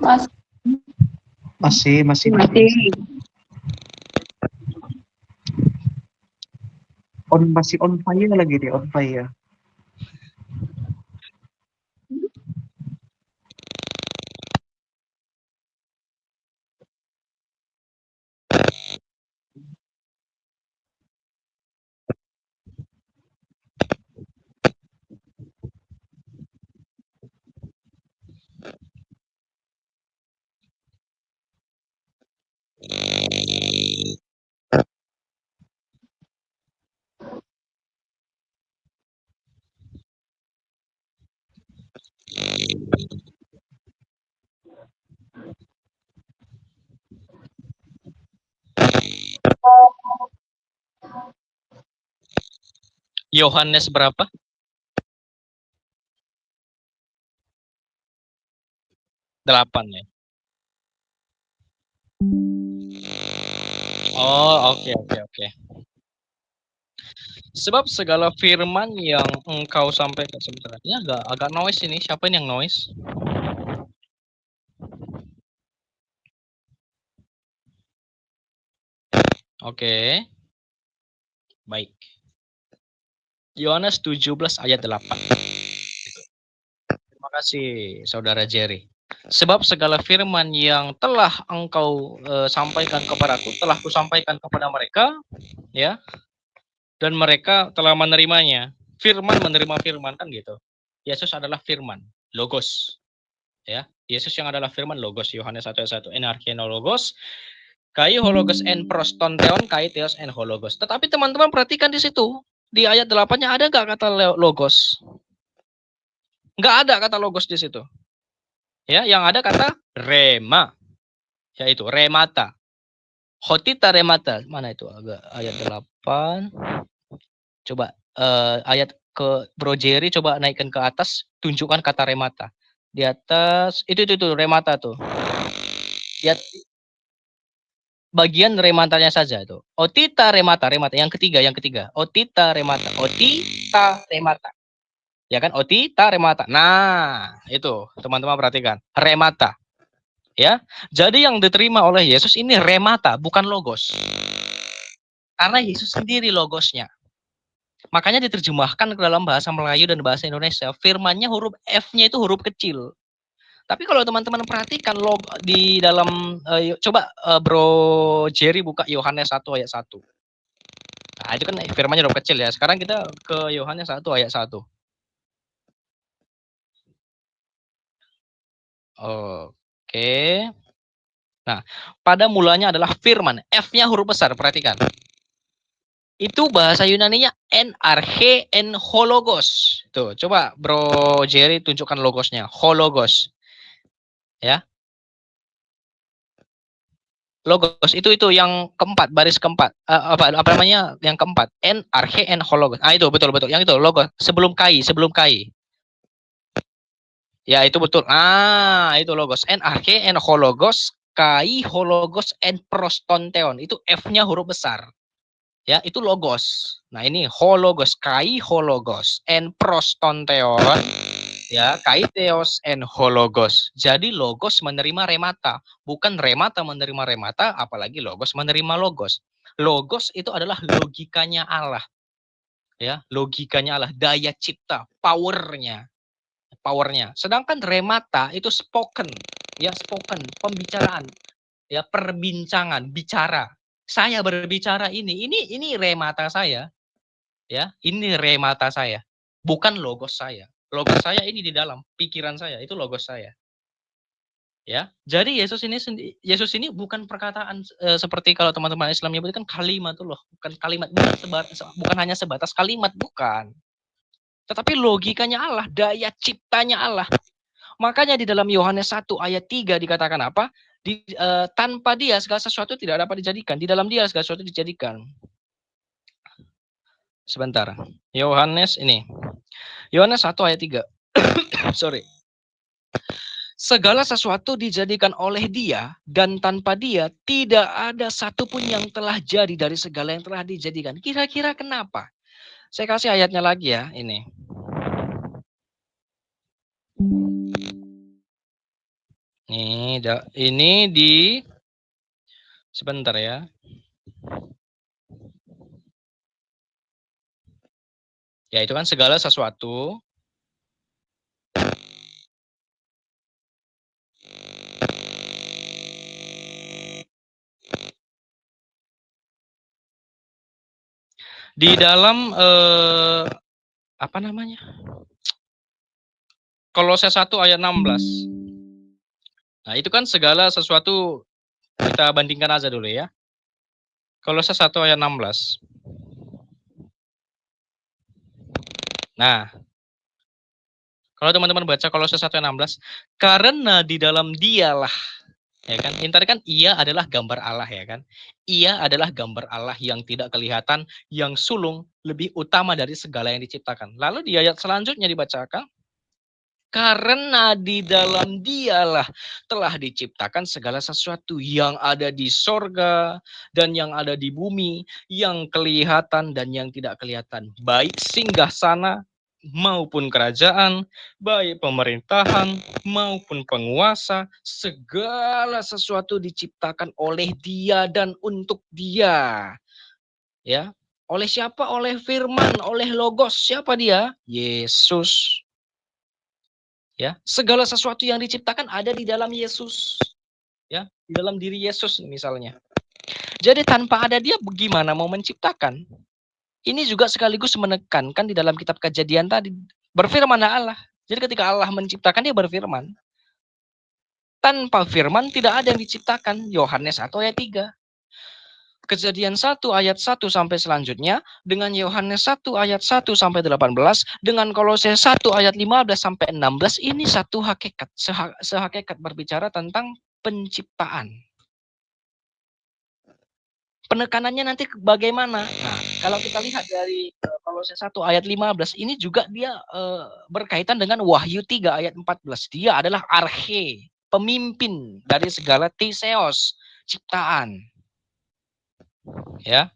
Mas, Masih. masih. Masih on fire lagi dia, on fire. Yohanes berapa? Delapan ya. Oh, oke. Sebab segala firman yang engkau sampaikan sebenarnya agak noise ini. Siapa ini yang noise? Oke. Baik. Yohanes 17 ayat 8. Terima kasih Saudara Jerry. Sebab segala firman yang telah engkau sampaikan kepadaku, telah kusampaikan kepada mereka, ya. Dan mereka telah menerimanya. Firman menerima firman kan gitu. Yesus adalah firman, logos. Ya, Yesus yang adalah firman logos, Yohanes 1 ayat 1. Enarcheno logos, kai hologos en prostonteon, kai theos en hologos. Tetapi teman-teman perhatikan di situ. Di ayat 8-nya ada nggak kata logos? Nggak ada kata logos di situ. Ya, yang ada kata rema, yaitu remata. Hotita remata. Mana itu? Agak ayat 8. Coba ayat ke Bro Jerry, coba naikkan ke atas, tunjukkan kata remata. Di atas, itu remata tuh. Lihat bagian rematanya saja tuh. Otita remata. Yang ketiga. Otita remata. Ya kan? Otita remata. Nah, itu teman-teman perhatikan. Remata. Ya. Jadi yang diterima oleh Yesus ini remata, bukan logos. Karena Yesus sendiri logosnya. Makanya diterjemahkan ke dalam bahasa Melayu dan bahasa Indonesia, firmannya huruf F-nya itu huruf kecil. Tapi kalau teman-teman perhatikan di dalam coba Bro Jerry buka Yohanes 1 ayat 1. Nah, itu kan firmannya huruf kecil ya. Sekarang kita ke Yohanes 1 ayat 1. Oke. Nah, pada mulanya adalah firman. F-nya huruf besar, perhatikan. Itu bahasa Yunaninya en hologos. Tuh, coba Bro Jerry tunjukkan logosnya. Hologos. Ya. Logos itu yang keempat, baris keempat. Apa namanya? Yang keempat. En hologos. Ah, itu betul. Yang itu logos sebelum kai. Ya, itu betul. Ah, itu logos. En hologos, kai hologos en prostonteon. Itu F-nya huruf besar. Ya, itu logos. Nah, ini hologos, kai hologos en prostonteon. Ya, kai theos en hologos. Jadi logos menerima remata, bukan remata menerima remata, apalagi logos menerima logos. Logos itu adalah logikanya Allah. Ya, logikanya Allah, daya cipta, powernya. Sedangkan remata itu spoken, ya spoken, pembicaraan, ya perbincangan, bicara. Saya berbicara ini remata saya, ya ini remata saya, bukan logos saya. Logos saya ini di dalam pikiran saya, itu logos saya. Ya, jadi Yesus ini bukan perkataan seperti kalau teman-teman Islam menyebutkan kalimat tuh loh, bukan kalimat, bukan hanya sebatas kalimat, bukan. Tetapi logikanya Allah, daya ciptanya Allah. Makanya di dalam Yohanes 1 ayat 3 dikatakan apa? Tanpa dia segala sesuatu tidak dapat dijadikan. Di dalam dia segala sesuatu dijadikan. Sebentar. Yohanes 1 ayat 3. Sorry. Segala sesuatu dijadikan oleh dia, dan tanpa dia tidak ada satupun yang telah jadi dari segala yang telah dijadikan. Kira-kira kenapa? Saya kasih ayatnya lagi ya, ini. Ini di sebentar ya. Ya itu kan segala sesuatu di dalam apa namanya? Kolose 1 ayat 16. Nah, itu kan segala sesuatu kita bandingkan aja dulu ya. Kolose 1 ayat 16. Nah, kalau teman-teman baca Kolose 1 ayat 16, karena di dalam dialah, ya kan? Ini tadi kan ia adalah gambar Allah ya kan? Ia adalah gambar Allah yang tidak kelihatan, yang sulung, lebih utama dari segala yang diciptakan. Lalu di ayat selanjutnya dibacakan, karena di dalam dialah telah diciptakan segala sesuatu yang ada di sorga dan yang ada di bumi, yang kelihatan dan yang tidak kelihatan, baik singgasana maupun kerajaan, baik pemerintahan maupun penguasa, segala sesuatu diciptakan oleh Dia dan untuk Dia. Ya, oleh siapa? Oleh firman, oleh logos. Siapa Dia? Yesus. Ya, segala sesuatu yang diciptakan ada di dalam Yesus. Ya, di dalam diri Yesus misalnya. Jadi tanpa ada Dia bagaimana mau menciptakan? Ini juga sekaligus menekankan di dalam kitab Kejadian tadi, berfirman Allah. Jadi ketika Allah menciptakan, Dia berfirman. Tanpa firman tidak ada yang diciptakan. Yohanes 1 ayat 3. Kejadian 1 ayat 1 sampai selanjutnya, dengan Yohanes 1 ayat 1 sampai 18, dengan Kolose 1 ayat 15 sampai 16, ini satu hakikat, sehakikat berbicara tentang penciptaan. Penekanannya nanti bagaimana? Nah, kalau kita lihat dari Kolose 1 ayat 15, ini juga dia berkaitan dengan Wahyu 3 ayat 14. Dia adalah arche, pemimpin dari segala theos, ciptaan. Ya.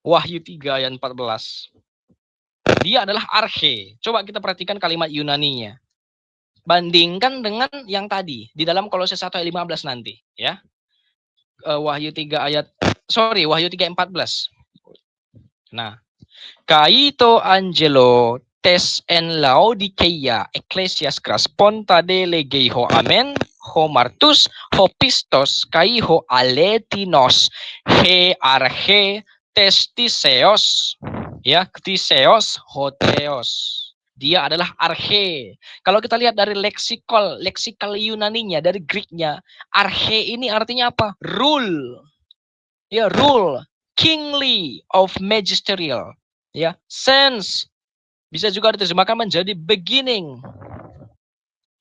Wahyu 3 ayat 14. Dia adalah arche. Coba kita perhatikan kalimat Yunaninya. Bandingkan dengan yang tadi di dalam Kolose 1 ayat 15 nanti, ya. Wahyu 3 ayat Wahyu 3 ayat 14. Nah, Kaito Angelo tes en Laodikeia Ecclesias Krasponta de legeiho amen ho martus ho pistos kai ho aletinos he arche testiseos, ya, ktiseos hoteos. Dia adalah arche. Kalau kita lihat dari leksikal Yunaninya, dari Greeknya, arche ini artinya apa? Rule. Ya, rule, kingly of magisterial. Ya, sense bisa juga diterjemahkan menjadi beginning.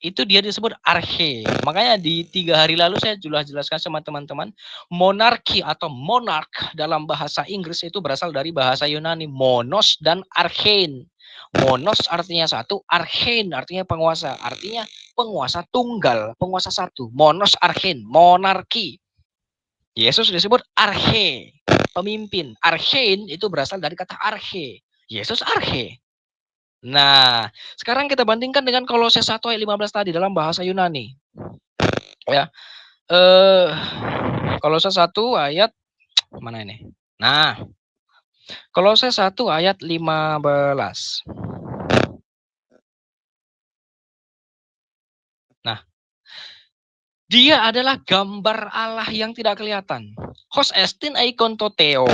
Itu dia disebut arche. Makanya di 3 hari lalu saya sudah jelaskan sama teman-teman, monarki atau monarch dalam bahasa Inggris itu berasal dari bahasa Yunani, monos dan archein. Monos artinya satu, archein artinya penguasa. Artinya penguasa tunggal, penguasa satu. Monos archein, monarki. Yesus disebut arche, pemimpin. Archein itu berasal dari kata arche. Yesus arche. Nah, sekarang kita bandingkan dengan Kolose 1 ayat 15 tadi dalam bahasa Yunani. Ya. Kolose 1 ayat mana ini? Nah, Kolose 1 ayat 15. Nah, dia adalah gambar Allah yang tidak kelihatan. Hos estin eikontoteo,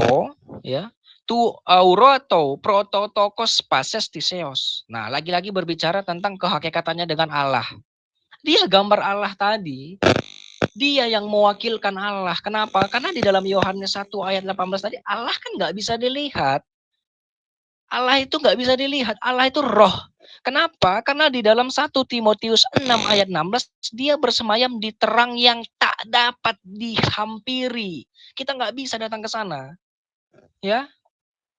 ya. Tu auroto prototokos pases tiseos. Nah, lagi-lagi berbicara tentang kehakikatannya dengan Allah. Dia gambar Allah tadi. Dia yang mewakilkan Allah. Kenapa? Karena di dalam Yohanes 1 ayat 18 tadi, Allah kan nggak bisa dilihat. Allah itu nggak bisa dilihat. Allah itu roh. Kenapa? Karena di dalam 1 Timotius 6 ayat 16, dia bersemayam di terang yang tak dapat dihampiri. Kita nggak bisa datang ke sana. Ya,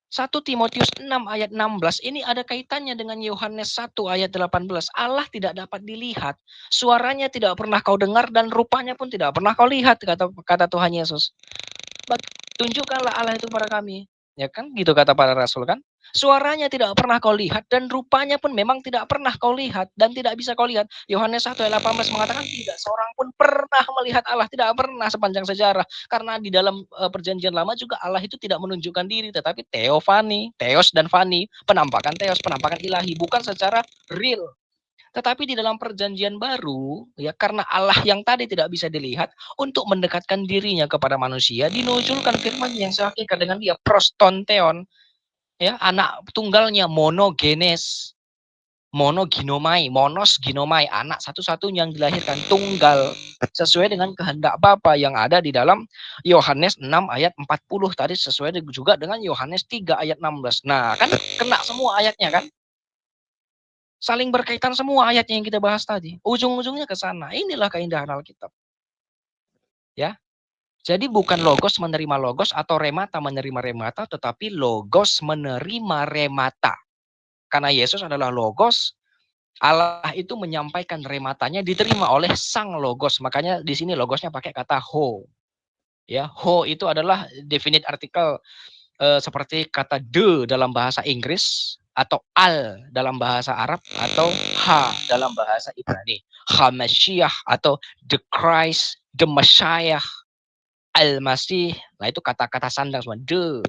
1 Timotius 6 ayat 16 ini ada kaitannya dengan Yohanes 1 ayat 18. Allah tidak dapat dilihat. Suaranya tidak pernah kau dengar dan rupanya pun tidak pernah kau lihat, kata Tuhan Yesus. Tunjukkanlah Allah itu pada kami. Ya kan? Gitu kata para rasul kan? Suaranya tidak pernah kau lihat dan rupanya pun memang tidak pernah kau lihat dan tidak bisa kau lihat. Yohanes 1 ayat 18 mengatakan tidak seorang pun pernah melihat Allah, tidak pernah sepanjang sejarah. Karena di dalam perjanjian lama juga Allah itu tidak menunjukkan diri, tetapi teofani, teos dan fani, penampakan teos, penampakan ilahi, bukan secara real. Tetapi di dalam perjanjian baru, ya karena Allah yang tadi tidak bisa dilihat, untuk mendekatkan dirinya kepada manusia, dinujulkan firman yang sehakikat dengan dia, prostonteon, ya anak tunggalnya monogenes, monoginomai, monos ginomai, anak satu-satunya yang dilahirkan tunggal sesuai dengan kehendak Bapa yang ada di dalam Yohanes 6 ayat 40 tadi, sesuai juga dengan Yohanes 3 ayat 16. Nah, kan kena semua ayatnya kan? Saling berkaitan semua ayatnya yang kita bahas tadi. Ujung-ujungnya ke sana. Inilah keindahan Alkitab. Ya. Jadi bukan logos menerima logos atau remata menerima remata, tetapi logos menerima remata. Karena Yesus adalah logos, Allah itu menyampaikan rematanya diterima oleh sang logos. Makanya di sini logosnya pakai kata ho. Ya, ho itu adalah definite artikel seperti kata the dalam bahasa Inggris, atau al dalam bahasa Arab, atau ha dalam bahasa Ibrani. Hamashiach atau the Christ, the Messiah, Al-Masih. Nah itu kata-kata sandang semua. The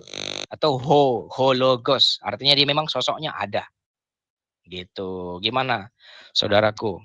atau ho logos. Artinya dia memang sosoknya ada. Gitu. Gimana, saudaraku?